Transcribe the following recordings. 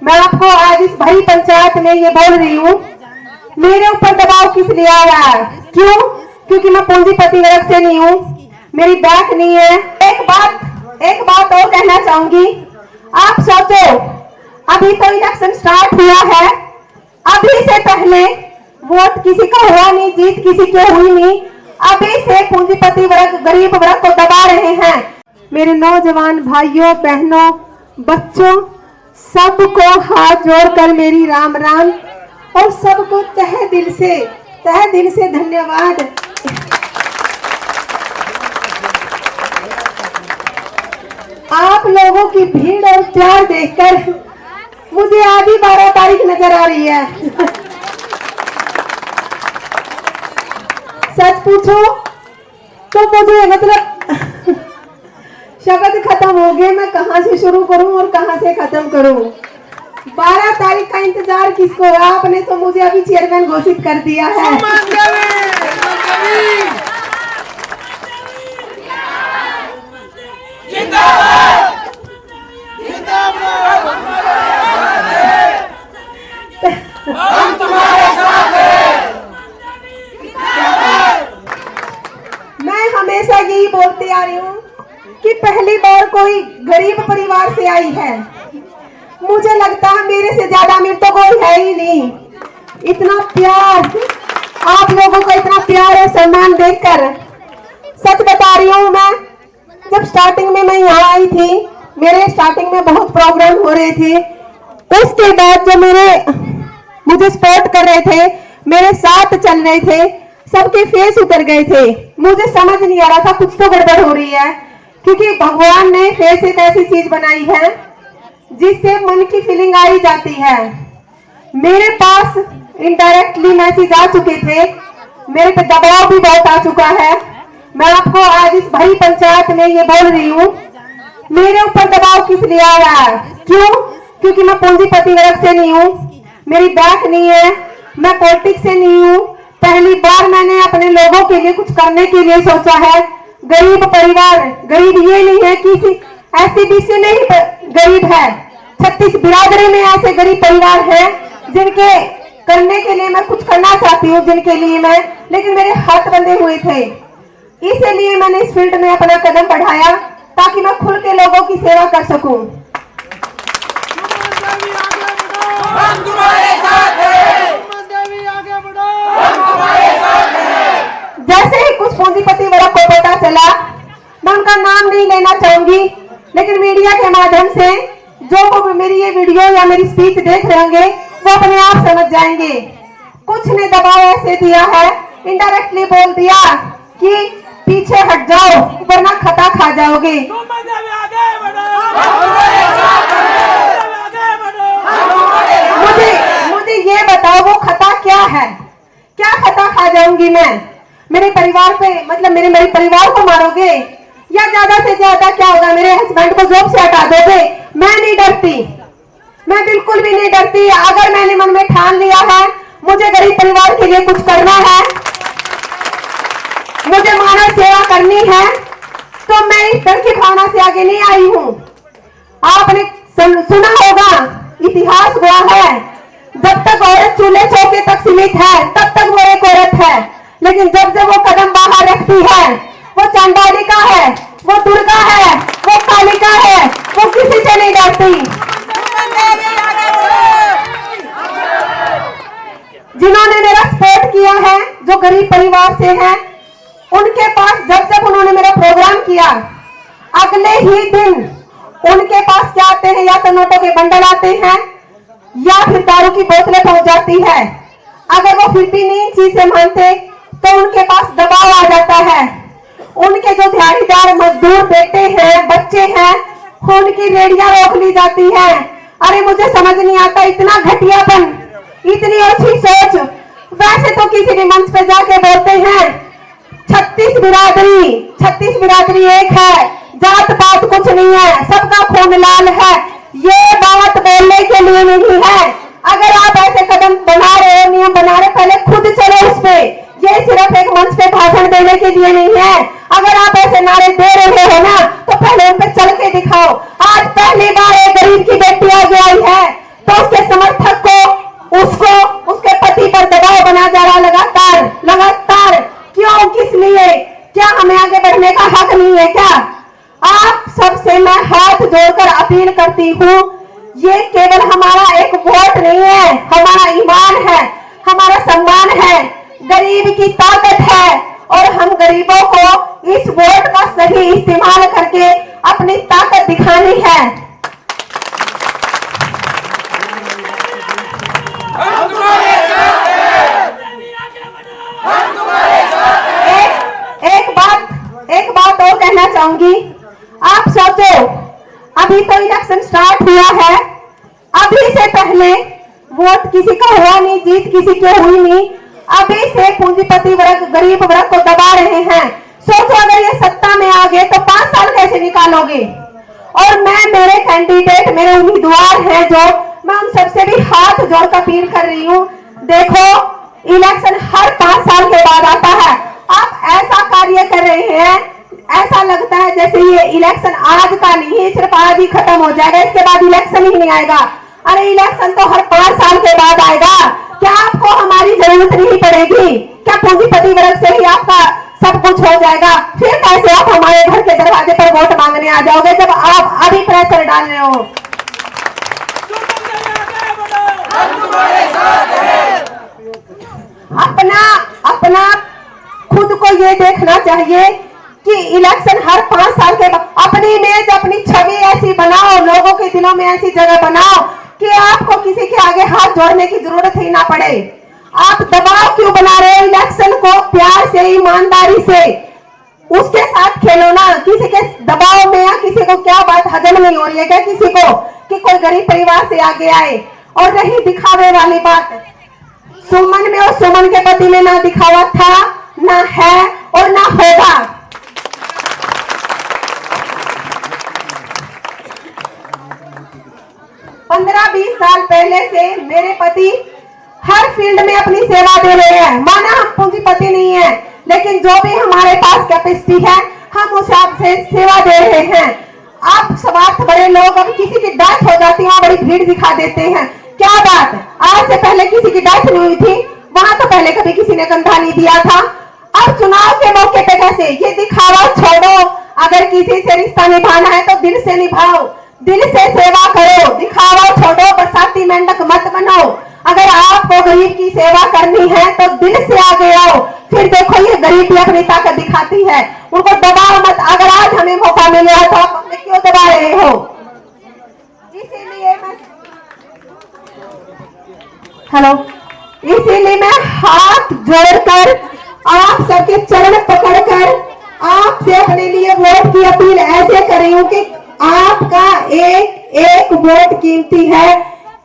मैं आपको आज इस भरी पंचायत में ये बोल रही हूँ, मेरे ऊपर दबाव किस लिए आ रहा है? क्यों? क्योंकि मैं पूंजीपति वर्ग से नहीं हूँ, मेरी बैंक नहीं है। एक बात और कहना चाहूंगी, आप सोचो, अभी तो इलेक्शन स्टार्ट हुआ है, अभी से पहले वोट किसी का हुआ नहीं, जीत किसी की हुई नहीं, अभी से पूंजीपति वर्ग गरीब वर्ग को दबा रहे हैं। मेरे नौजवान भाइयों बहनों बच्चों सबको हाथ जोड़कर मेरी राम राम और सबको तहे दिल से धन्यवाद। आप लोगों की भीड़ और प्यार देखकर मुझे आधी 12 तारीख नजर आ रही है। सच पूछो तो मुझे मतलब शब्द खत्म हो गए, मैं कहां से शुरू करूं और कहां से खत्म करूं। 12 तारीख का इंतजार किसको है? आपने तो मुझे अभी चेयरमैन घोषित कर दिया है। हम तुम्हारे साथ हैं। मैं हमेशा यही बोलती आ रही हूँ कि पहली बार कोई गरीब परिवार से आई है। मुझे लगता है मेरे से ज्यादा अमीर तो कोई है ही नहीं। इतना प्यार, आप लोगों को इतना प्यार और सम्मान देखकर सच बता रही हूँ, मैं जब स्टार्टिंग में मैं यहाँ आई थी, मेरे स्टार्टिंग में बहुत प्रॉब्लम हो रहे थे। उसके बाद जो मुझे सपोर्ट कर रहे थे, मेरे साथ चल रहे थे, सबके फेस उतर गए थे। मुझे समझ नहीं आ रहा था कुछ तो गड़बड़ हो रही है, क्योंकि भगवान ने फेस एक ऐसी चीज बनाई है जिससे मन की फीलिंग आ ही जाती है। मेरे पास इनडायरेक्टली मैसेज आ चुके थे, मेरे पे दबाव भी बहुत आ चुका है। मैं आपको आज इस भरी पंचायत में ये बोल रही हूँ, मेरे ऊपर दबाव किस लिए आ रहा है? क्यों? क्योंकि मैं पूंजीपति वर्ग से नहीं हूँ, मेरी बैंक नहीं है, मैं पॉलिटिक्स से नहीं हूँ। पहली बार मैंने अपने लोगों के लिए कुछ करने के लिए सोचा है। गरीब परिवार, गरीब ये नहीं है कि ऐसी नहीं गरीब है, 36 बिरादरी में ऐसे गरीब परिवार हैं जिनके करने के लिए मैं कुछ करना चाहती हूँ, जिनके लिए मैं, लेकिन मेरे हाथ बंधे हुए थे। इसीलिए मैंने इस फील्ड में अपना कदम बढ़ाया ताकि मैं खुल के लोगों की सेवा कर सकूं। हम तुम्हारे साथ हैं। आगे बढ़ो, हम तुम्हारे साथ हैं। जैसे ही कुछ पूंजीपति वर्ग को पता चला, मैं उनका नाम नहीं लेना चाहूंगी, लेकिन मीडिया के माध्यम से जो मेरी ये वीडियो या मेरी स्पीच देख रहे होंगे वो अपने आप समझ जाएंगे। कुछ ने दबाव ऐसे दिया है, इनडायरेक्टली बोल दिया कि पीछे हट जाओ वरना खता खा जाओगे। मुझे ये बताओ वो खता क्या है? क्या खता खा जाऊंगी मैं? मेरे परिवार पे मतलब मेरे परिवार को मारोगे या ज्यादा से ज्यादा क्या होगा, मेरे हस्बैंड को जॉब से हटा दोगे? मैं नहीं डरती, मैं बिल्कुल भी नहीं डरती। अगर मैंने मन में ठान लिया है मुझे गरीब परिवार के लिए कुछ करना है, मुझे मानव सेवा करनी है, तो मैं इस डर की भावना से आगे नहीं आई हूँ। आपने सुना होगा, इतिहास हुआ है, जब तक औरत चूल्हे चौके तक सीमित है तब तक वो एक औरत है, लेकिन जब वो कदम बाहर रखती है वो चंडालिका है, वो दुर्गा है, वो कालिका है, वो किसी से नहीं डरती। जिन्होंने मेरा सपोर्ट किया है, जो गरीब परिवार से हैं, उनके पास जब उन्होंने मेरा प्रोग्राम किया, अगले ही दिन उनके पास क्या आते हैं, या तो नोटों के बंडल आते हैं या फिर दारू की बोतलें पहुंच जाती है। अगर वो फिर भी नहीं चीज से मानते तो उनके पास दबाव आ जाता है। उनके जो दिहाड़ीदार मजदूर बेटे हैं, बच्चे हैं, उनकी रेडियां रोक ली जाती है। अरे मुझे समझ नहीं आता, इतना घटियापन, इतनी अच्छी सोच। वैसे तो किसी भी मंच पे जाके बोलते हैं 36 बिरादरी एक है, जात पात कुछ नहीं है, सबका खून लाल है। ये बात बोलने के लिए नहीं है। अगर आप ऐसे कदम बना रहे हो, नियम बना रहे, पहले खुद चलो उस पे। ये सिर्फ एक मंच पे भाषण देने के लिए नहीं है। अगर आप ऐसे नारे दे रहे हो ना, तो पहले उन पे चल के दिखाओ। आज पहली बार एक गरीब की बेटी आगे आई है, तो करती हूँ, ये केवल हमारा एक वोट नहीं है, हमारा ईमान है, हमारा सम्मान है, गरीब की ताकत है और हम गरीबों को इस वोट का सही इस्तेमाल करके अपनी ताकत दिखानी है। हम तुम्हारे साथ हैं। हम तुम्हारे साथ हैं। एक बात और कहना चाहूंगी। आप सोचो, अभी तो इलेक्शन स्टार्ट हुआ है, अभी से पहले वोट किसी का हुआ नहीं, जीत किसी की हुई नहीं, अभी से पूंजीपति वर्ग गरीब वर्ग को दबा रहे हैं। सोचो अगर ये सत्ता में आ गए तो 5 साल कैसे निकालोगे। और मैं, मेरे कैंडिडेट, मेरे उम्मीदवार हैं जो, मैं उन सबसे भी हाथ जोड़कर अपील कर रही हूँ, देखो इलेक्शन हर 5 साल के बाद आता है। आप ऐसा कार्य कर रहे हैं, ऐसा लगता है जैसे ये इलेक्शन आज का नहीं है, सिर्फ आज ही खत्म हो जाएगा, इसके बाद इलेक्शन ही नहीं आएगा। अरे इलेक्शन तो हर 5 साल के बाद आएगा। क्या आपको हमारी जरूरत नहीं पड़ेगी? क्या पूंजीपति वर्ग से ही आपका सब कुछ हो जाएगा? फिर कैसे आप हमारे घर के दरवाजे पर वोट मांगने आ जाओगे जब आप अभी प्रेशर डाल रहे हो? हम तुम्हारे साथ हैं। अपना खुद को ये देखना चाहिए कि इलेक्शन हर 5 साल के बाद अपनी इमेज, अपनी छवि ऐसी बनाओ, लोगों के दिलों में ऐसी जगह बनाओ कि आपको किसी के आगे हाथ जोड़ने की जरूरत ही ना पड़े। आप दबाव क्यों बना रहे हो? इलेक्शन को प्यार से, ईमानदारी से उसके साथ खेलो ना। किसी के दबाव में या किसी को क्या बात हजम नहीं हो रही है क्या किसी को कि कोई गरीब परिवार से आगे आए? और रही दिखावे वाली बात, सुमन में और सुमन के पति में ना दिखावा था, ना है और ना होगा। पंद्रह 20 साल पहले से मेरे पति हर फील्ड में अपनी सेवा दे रहे हैं। माना हम पूंजीपति नहीं है, लेकिन जो भी हमारे पास कैपेसिटी है हम उस हिसाब से सेवा दे रहे हैं। आप स्वार्थ बड़े लोग, अब किसी की डेथ हो जाती है वहां बड़ी भीड़ दिखा देते हैं। क्या बात, आज से पहले किसी की डेथ नहीं हुई थी, वहां तो पहले कभी किसी ने कंधा नहीं दिया था। अब चुनाव के मौके पे कैसे? ये दिखावा छोड़ो। अगर किसी से रिश्ता निभाना है तो दिल से निभाओ, दिल से सेवा करो, दिखावा छोड़ो, बरसाती मेंढक मत बनो। अगर आपको गरीब की सेवा करनी है तो दिल से आगे आओ। फिर देखो ये गरीब भी अपनी ताकत दिखाती है, उनको दबाओ मत। अगर आज हमें मौका मिला तो आप हमें क्यों दबा रहे हो? इसीलिए मैं हाथ जोड़कर आप सबके चरण पकड़कर आपसे अपने लिए वोट की अपील ऐसे कर रही हूँ कि आपका एक एक वोट कीमती है।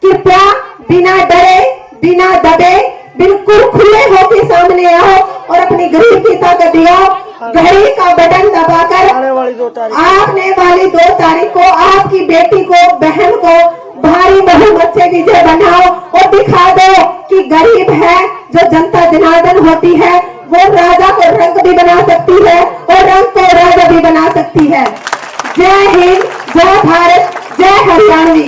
कृपया बिना डरे, बिना दबे, बिल्कुल खुले होकर सामने आओ और अपनी गरीब की ताकत दिखाओ। घड़ी का बटन दबाकर आने वाली 2 तारीख को आपकी बेटी को, बहन को भारी बहुमत से विजय बनाओ और दिखा दो कि गरीब है जो जनता जनार्दन होती है, वो राजा को रंग भी बना सकती है और रंग को राजा भी बना सकती है। जय हिंद, जय भारत, जय हरियाणवी।